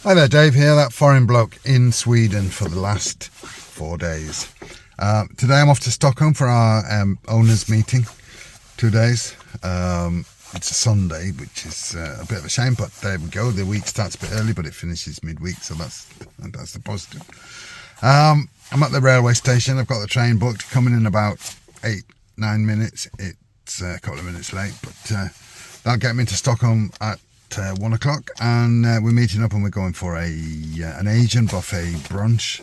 Hi there, Dave here, that foreign bloke in Sweden for the last 4 days. Today I'm off to Stockholm for our owners meeting, 2 days. It's a Sunday, which is a bit of a shame, but there we go. The week starts a bit early, but it finishes midweek, so that's the positive. I'm at the railway station. I've got the train booked, coming in about 8-9 minutes. It's a couple of minutes late, but that'll get me to Stockholm at 1 o'clock, and we're meeting up and we're going for an Asian buffet brunch,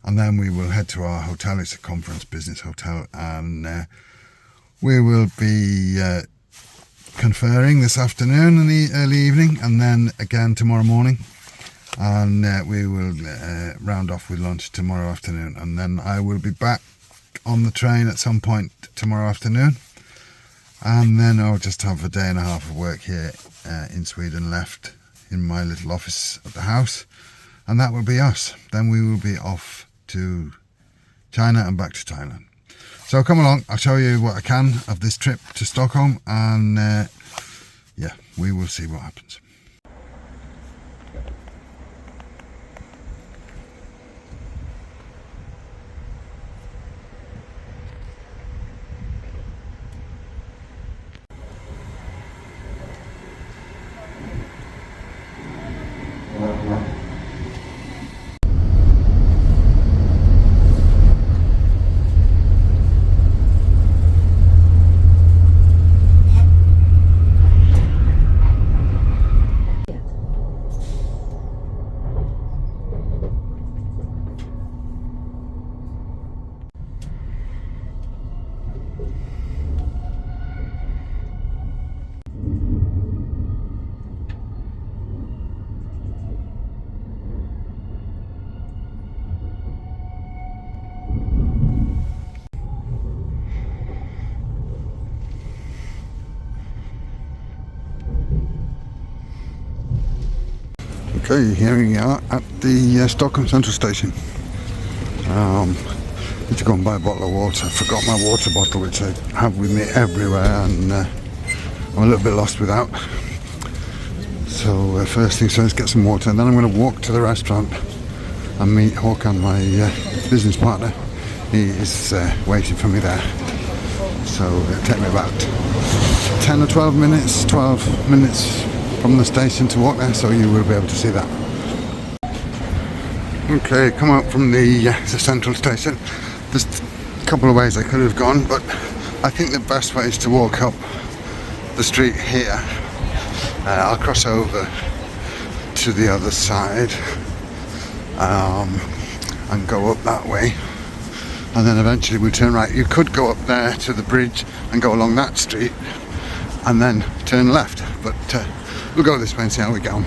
and then we will head to our hotel. It's a conference business hotel, and we will be conferring this afternoon and the early evening, and then again tomorrow morning, and we will round off with lunch tomorrow afternoon, and then I will be back on the train at some point tomorrow afternoon, and then I'll just have a day and a half of work here in Sweden left in my little office at the house, and that will be us. Then we will be off to China and back to Thailand. So come along, I'll show you what I can of this trip to Stockholm, and yeah, we will see what happens. Okay, here we are at the Stockholm Central Station. Need to go and buy a bottle of water. I forgot my water bottle, which I have with me everywhere, and I'm a little bit lost without. So first things first, get some water, and then I'm going to walk to the restaurant and meet Håkan, my business partner. He is waiting for me there. So it'll take me about 10 or 12 minutes, 12 minutes from the station to walk there, so you will be able to see that. Okay, come out from the central station. There's a couple of ways I could have gone, but I think the best way is to walk up the street here. I'll cross over to the other side and go up that way, and then eventually we turn right. You could go up there to the bridge and go along that street and then turn left, but we'll go this way and see how we get on.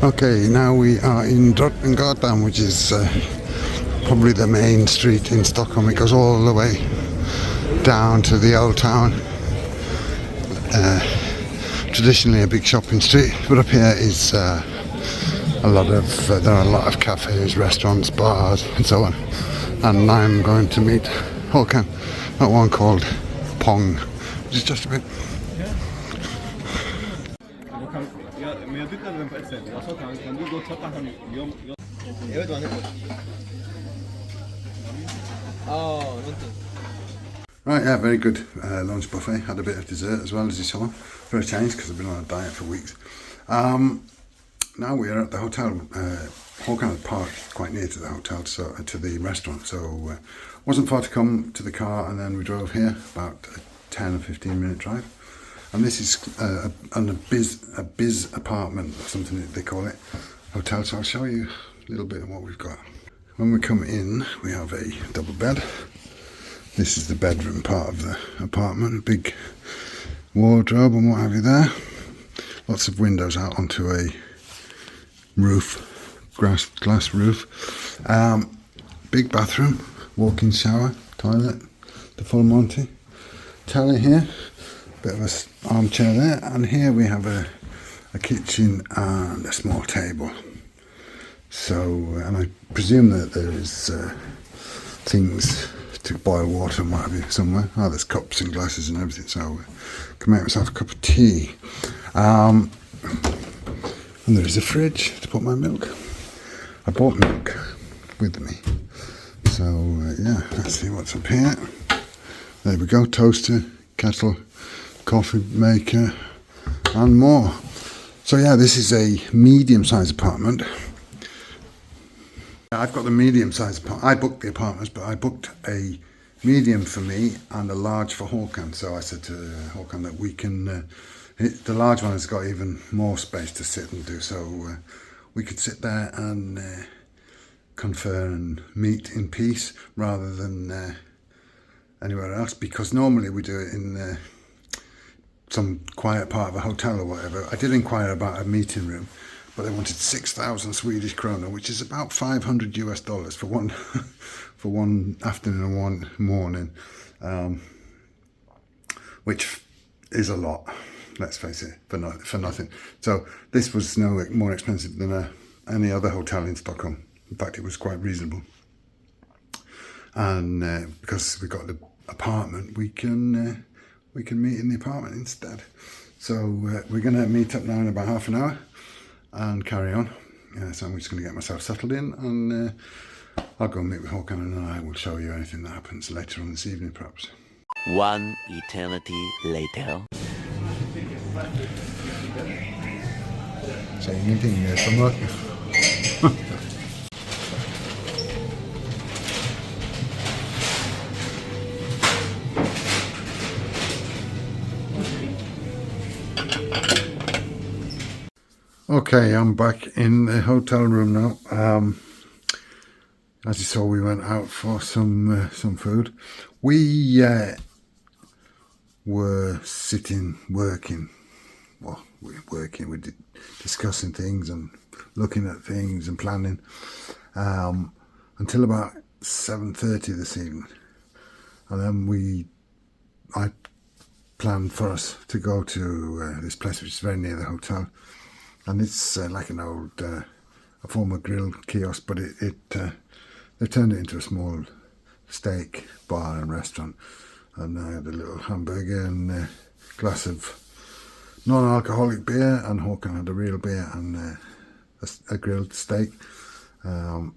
Okay, now we are in Drottninggatan, which is probably the main street in Stockholm. It goes all the way down to the old town. Traditionally a big shopping street, but up here is there are a lot of cafes, restaurants, bars, and so on. And I'm going to meet Håkan at one called Pong, which is just a bit. Right, yeah, very good lunch buffet. Had a bit of dessert as well, as you saw, for a change, because I've been on a diet for weeks. Now we are at the hotel. Håkan had parked quite near to the hotel, so to the restaurant, so wasn't far to come to the car, and then we drove here, about a 10 or 15 minute drive. And this is a biz apartment, or something that they call it, hotel. So I'll show you a little bit of what we've got. When we come in, we have a double bed. This is the bedroom part of the apartment, a big wardrobe and what have you there. Lots of windows out onto a roof, glass roof. Big bathroom, walk-in shower, toilet, the full Monty. Telly here, bit of an armchair there, and here we have a kitchen and a small table. So, and I presume that there is things to boil water and what have you somewhere. Oh, there's cups and glasses and everything, so I can make myself a cup of tea. And there is a fridge to put my milk. I bought milk with me. So, yeah, let's see what's up here. There we go, toaster, kettle, coffee maker, and more. So, yeah, this is a medium-sized apartment. I've got the medium-sized apartment. I booked the apartments, but I booked a medium for me and a large for Håkan. So I said to Håkan that we can, the large one has got even more space to sit and do, so we could sit there and confer and meet in peace rather than anywhere else, because normally we do it in some quiet part of a hotel or whatever. I did inquire about a meeting room, but they wanted 6,000 Swedish krona, which is about $500 for one for one afternoon and one morning, which is a lot. Let's face it, for nothing. So this was no more expensive than any other hotel in Stockholm. In fact, it was quite reasonable. And because we got the apartment, we can meet in the apartment instead. So we're going to meet up now in about half an hour and carry on. So I'm just going to get myself settled in, and I'll go and meet with Håkan, and then I will show you anything that happens later on this evening, perhaps. One eternity later. Så ingenting är så mörkt. Okay, I'm back in the hotel room now. As you saw, we went out for some food. We were sitting, working. Well, we're working. We're discussing things and looking at things and planning until about 7:30 this evening, and then I planned for us to go to this place which is very near the hotel. And it's like an old, a former grill kiosk, but they've turned it into a small steak bar and restaurant. And I had a little hamburger and a glass of non-alcoholic beer, and Håkan had a real beer and a grilled steak. And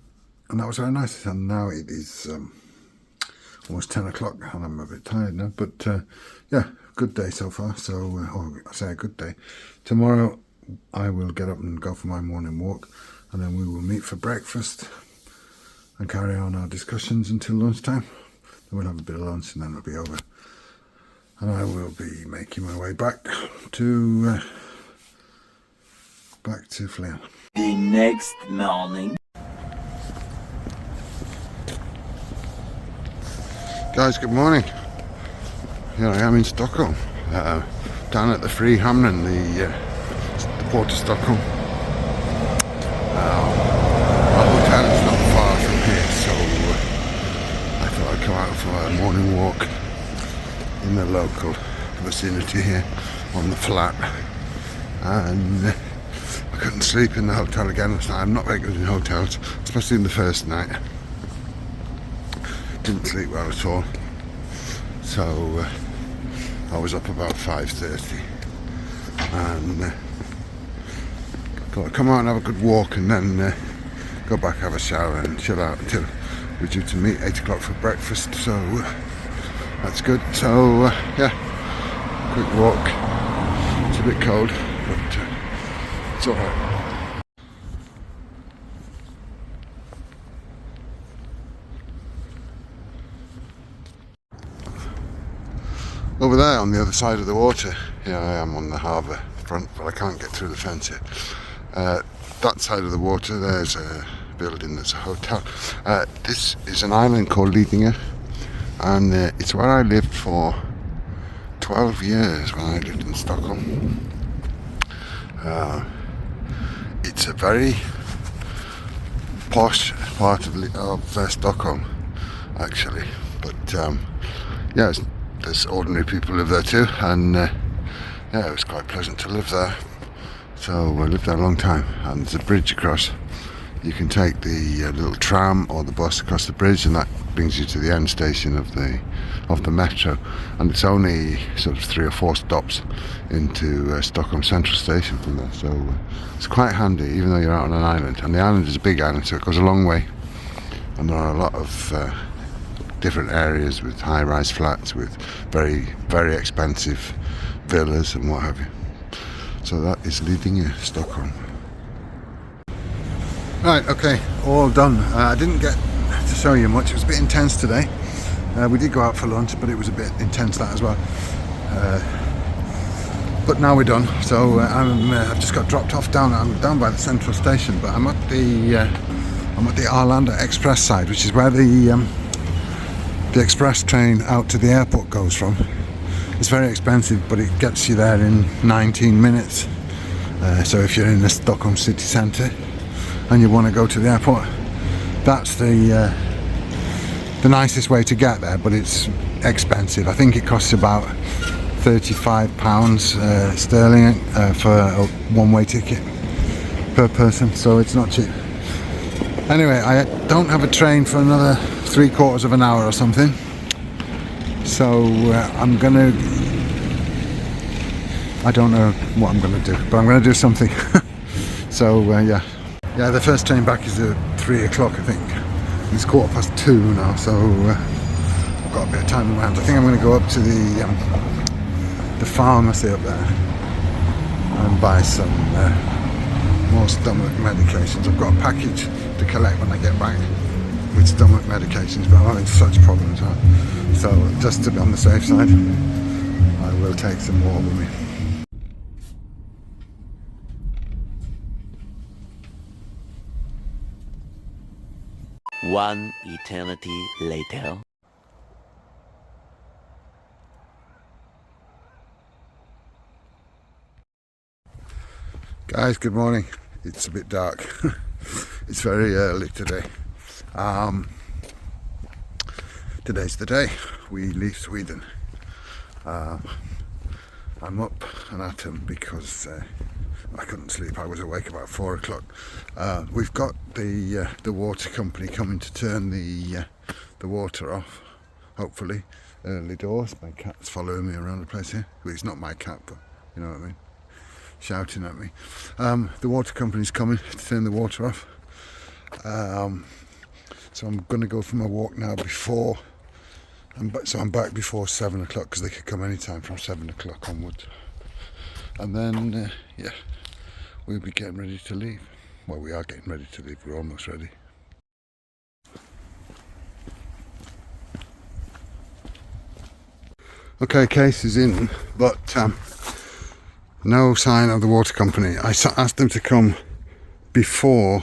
that was very nice. And now it is almost 10 o'clock, and I'm a bit tired now. But yeah, good day so far. So, I say a good day. Tomorrow I will get up and go for my morning walk, and then we will meet for breakfast and carry on our discussions until lunchtime. Then we'll have a bit of lunch, and then it'll be over. And I will be making my way back to Flen. The next morning. Guys, good morning. Here I am in Stockholm, down at the Frihamnen, the port of Stockholm. the local vicinity here on the flat, and I couldn't sleep in the hotel again last night. I'm not very good in hotels, especially in the first night. Didn't sleep well at all, so I was up about 5:30 and thought I'd come out and have a good walk and then go back, have a shower and chill out until we're due to meet 8 o'clock for breakfast, so that's good. So yeah, quick walk. It's a bit cold, but it's alright. Over there on the other side of the water, here I am on the harbour front, but I can't get through the fence yet. That side of the water, there's a building that's a hotel. This is an island called Lidingö, and it's where I lived for 12 years when I lived in Stockholm. It's a very posh part of Stockholm, actually, but yeah, there's ordinary people live there too, and yeah, it was quite pleasant to live there. So I lived there a long time, and there's a bridge across. You can take the little tram or the bus across the bridge, and that brings you to the end station of the metro. And it's only sort of 3 or 4 stops into Stockholm Central Station from there. So it's quite handy, even though you're out on an island. And the island is a big island, so it goes a long way. And there are a lot of different areas with high-rise flats with very, very expensive villas and what have you. So that is Lidingö, Stockholm. Right, okay, all done. I didn't get to show you much. It was a bit intense today. We did go out for lunch, but it was a bit intense that as well. But now we're done. So I've just got dropped off down. I'm down by the central station, but I'm at the Arlanda Express side, which is where the express train out to the airport goes from. It's very expensive, but it gets you there in 19 minutes. So if you're in the Stockholm city centre and you want to go to the airport, that's the nicest way to get there, but it's expensive. I think it costs about £35 sterling for a one-way ticket per person, so it's not cheap. Anyway, I don't have a train for another 3/4 of an hour or something, so I don't know what I'm gonna do, but I'm gonna do something. So yeah, the first train back is at 3 o'clock, I think. It's 2:15 now, so I've got a bit of time in my hands. I think I'm gonna go up to the pharmacy up there and buy some more stomach medications. I've got a package to collect when I get back with stomach medications, but I'm having such problems. So just to be on the safe side, I will take some more with me. One eternity later. Guys, good morning. It's a bit dark. It's very early today. Today's the day we leave Sweden. I'm up and at 'em because I couldn't sleep. I was awake about 4 o'clock. We've got the water company coming to turn the water off, hopefully, early doors. My cat's following me around the place here. Well, it's not my cat, but you know what I mean, shouting at me. The water company's coming to turn the water off. So I'm going to go for my walk now before, so I'm back before 7 o'clock, because they could come anytime from 7 o'clock onwards. And then, yeah, we'll be getting ready to leave. Well, we are getting ready to leave, we're almost ready. Okay, case is in, but no sign of the water company. I asked them to come before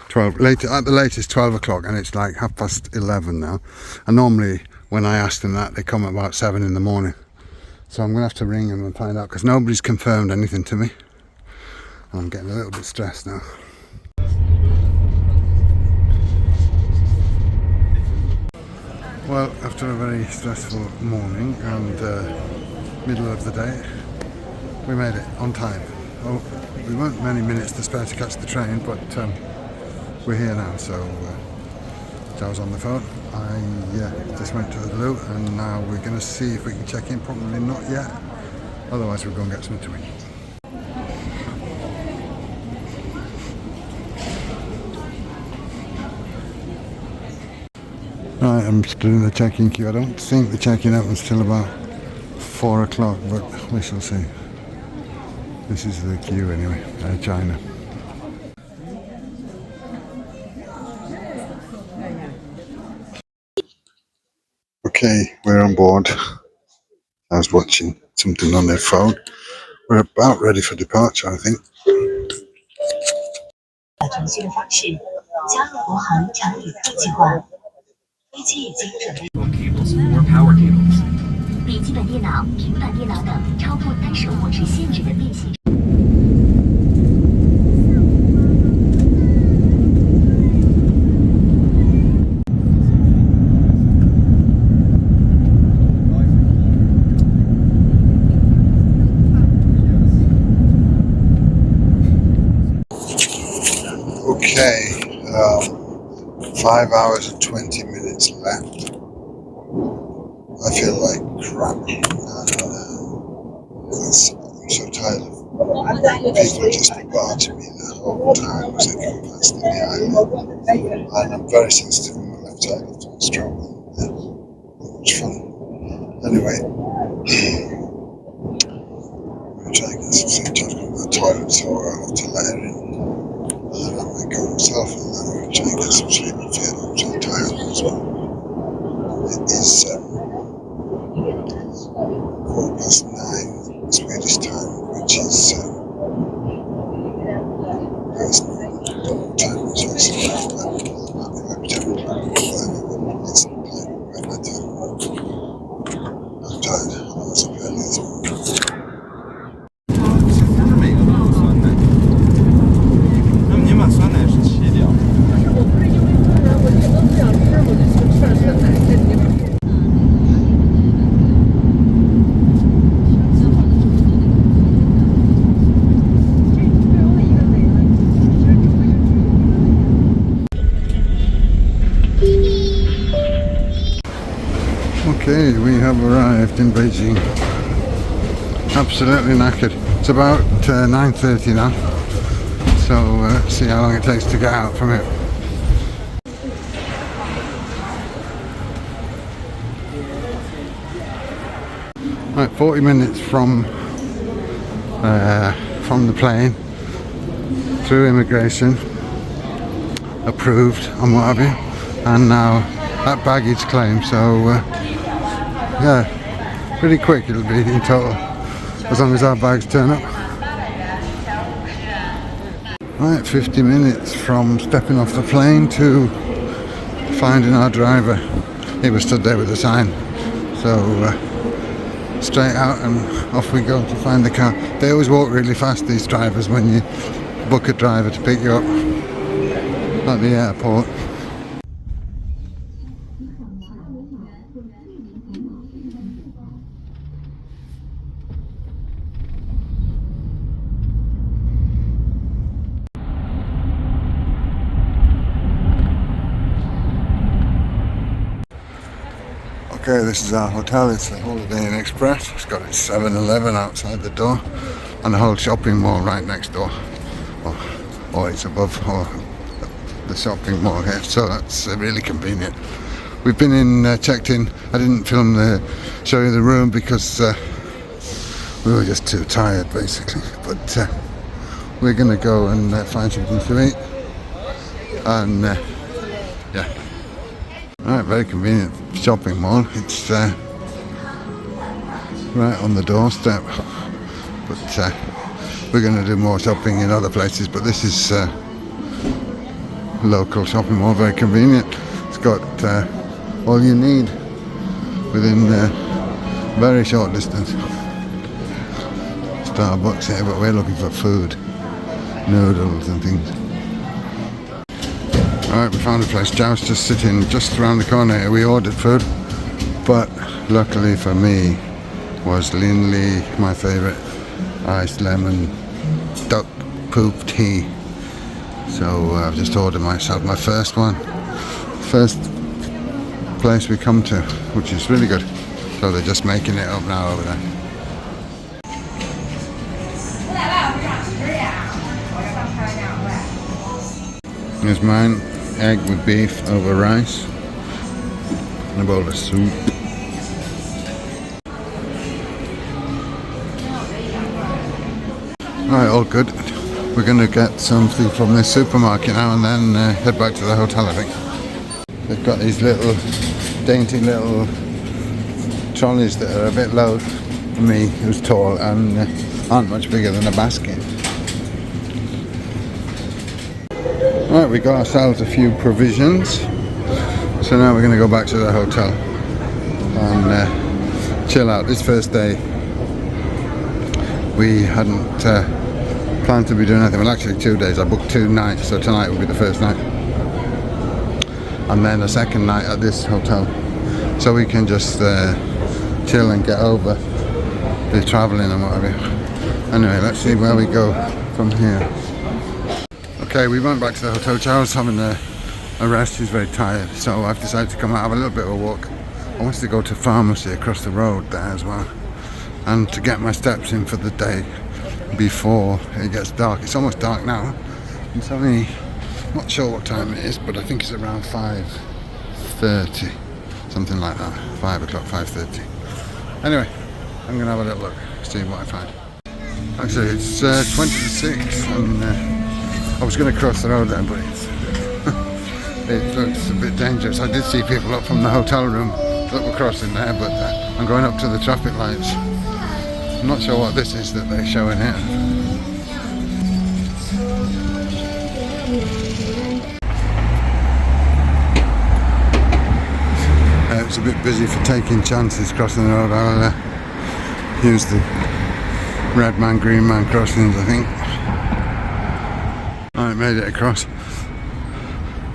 12, at the latest 12 o'clock, and it's like 11:30 now. And normally when I ask them that, they come at about 7 in the morning. So I'm going to have to ring them and find out, because nobody's confirmed anything to me. And I'm getting a little bit stressed now. Well, after a very stressful morning and middle of the day, we made it on time. Oh, we weren't many minutes to spare to catch the train, but we're here now, so I was on the phone. I just went to the loo and now we're going to see if we can check in. Probably not yet, otherwise we'll go and get something to eat. Right, I'm still in the check-in queue. I don't think the check-in opens till about 4 o'clock, but we shall see. This is the queue anyway, China. Okay, we're on board. I was watching something on their phone. We're about ready for departure, I think. More power cables. 笔记本电脑、平板电脑等超过单手或是限制的变形。Okay, 5 hours and 20 minutes left. I feel like crap. I'm so tired of people just barging me the whole time as they come past the island. And I'm very sensitive on my left side after my stroke. Yeah, not much fun. Anyway, I'm going to try and get some sleep. John's got the toilet, so I'll have to let her in. And I might go myself and then I'm going to try and get some sleep and feel I'm so tired as well. It is 9:15 Swedish time, which is it's not time, it's actually every time it's like right my time. I'm tired, I was up early this morning. Okay, we have arrived in Beijing. Absolutely knackered. It's about 9:30 now, so let's see how long it takes to get out from here. Right, 40 minutes from the plane, through immigration, approved and what have you, and now at baggage claim, so yeah, pretty quick it'll be in total, as long as our bags turn up. Right, 50 minutes from stepping off the plane to finding our driver. He was stood there with a sign, so straight out and off we go to find the car. They always walk really fast, these drivers, when you book a driver to pick you up at the airport. Okay, this is our hotel. It's the Holiday Inn Express. It's got its 7-Eleven outside the door and a whole shopping mall right next door. Or it's above the shopping mall here, so that's really convenient. We've been in, checked in. I didn't show you the room because we were just too tired basically, but we're going to go and find something to eat, and yeah. Right, very convenient shopping mall. It's right on the doorstep, but we're going to do more shopping in other places, but this is local shopping mall, very convenient. It's got all you need within very short distance. Starbucks here, but we're looking for food, noodles and things. Alright, we found a place. Jow's just sitting just around the corner here. We ordered food, but luckily for me was Linley, my favourite, iced lemon duck poop tea. So I've just ordered myself my first one. First place we come to, which is really good. So they're just making it up now over there. Here's mine, egg with beef over rice and a bowl of soup. Alright, all good. We're going to get something from this supermarket now and then head back to the hotel, I think. They've got these little, dainty little trolleys that are a bit low for me, who's tall, and aren't much bigger than a basket. Right, we got ourselves a few provisions, so now we're going to go back to the hotel and chill out. This first day we hadn't planned to be doing anything. Well, actually 2 days. I booked 2 nights, so tonight will be the first night and then a second night at this hotel, so we can just chill and get over the travelling and whatever. Anyway, let's see where we go from here. Okay, we went back to the hotel. Charles having a rest, he's very tired, so I've decided to come out, have a little bit of a walk. I wanted to go to pharmacy across the road there as well, and to get my steps in for the day before it gets dark. It's almost dark now. It's only, not sure what time it is, but I think it's around 5:30, something like that. 5 o'clock, 5:30. Anyway, I'm gonna have a little look, see what I find. Actually, it's 20 to 6, and I was going to cross the road then, but it looks a bit dangerous. I did see people up from the hotel room that were crossing there, but I'm going up to the traffic lights. I'm not sure what this is that they're showing here. It's a bit busy for taking chances crossing the road. I'll use the red man, green man crossings, I think. I made it across.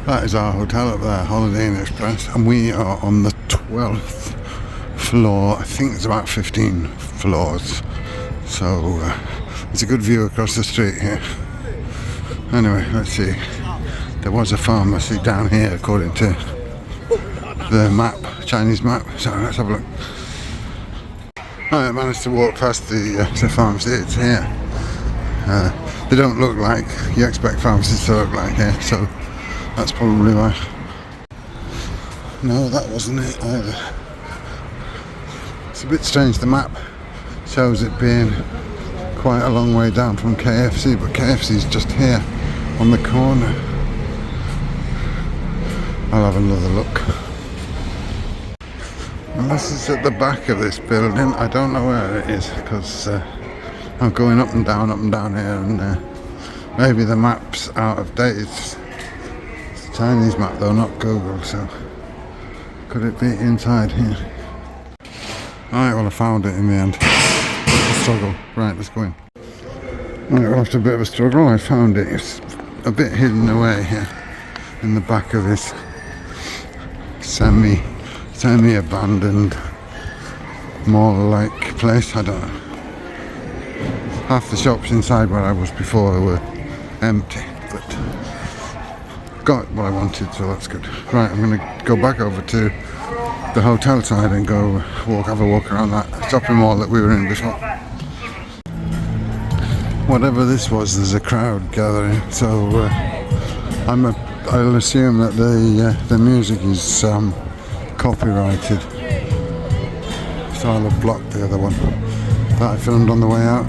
That is our hotel up there, Holiday Inn Express, and we are on the 12th floor. I think it's about 15 floors, so it's a good view across the street here. Anyway, let's see. There was a pharmacy down here according to the map, Chinese map, so let's have a look. I managed to walk past the pharmacy. It's here. They don't look like you expect pharmacies to look like here, so that's probably why. No, that wasn't it either. It's a bit strange. The map shows it being quite a long way down from KFC, but KFC's just here on the corner. I'll have another look. Well, this is at the back of this building. I don't know where it is because I'm going up and down here, and maybe the map's out of date. It's a Chinese map though, not Google, so could it be inside here? Alright, well I found it in the end. A struggle. Right, let's go in. Right, well after a bit of a struggle I found it. It's a bit hidden away here in the back of this semi-abandoned mall-like place. I don't know. Half the shops inside where I was before were empty, but got what I wanted, so that's good. Right, I'm going to go back over to the hotel side and go have a walk around that shopping mall that we were in before. Whatever this was, there's a crowd gathering, so I'll assume that the music is copyrighted, so I'll have blocked the other one that I filmed on the way out.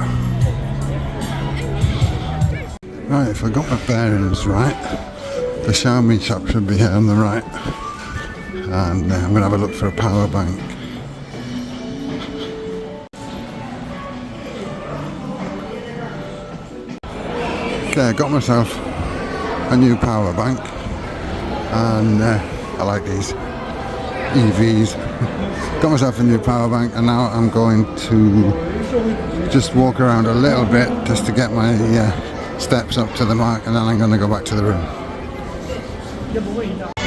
Right, if I got my bearings right, the Xiaomi shop should be here on the right, and I'm going to have a look for a power bank. Okay, I got myself a new power bank, and I like these EVs. Got myself a new power bank, and now I'm going to just walk around a little bit just to get my steps up to the mark, and then I'm going to go back to the room. 也不会影响。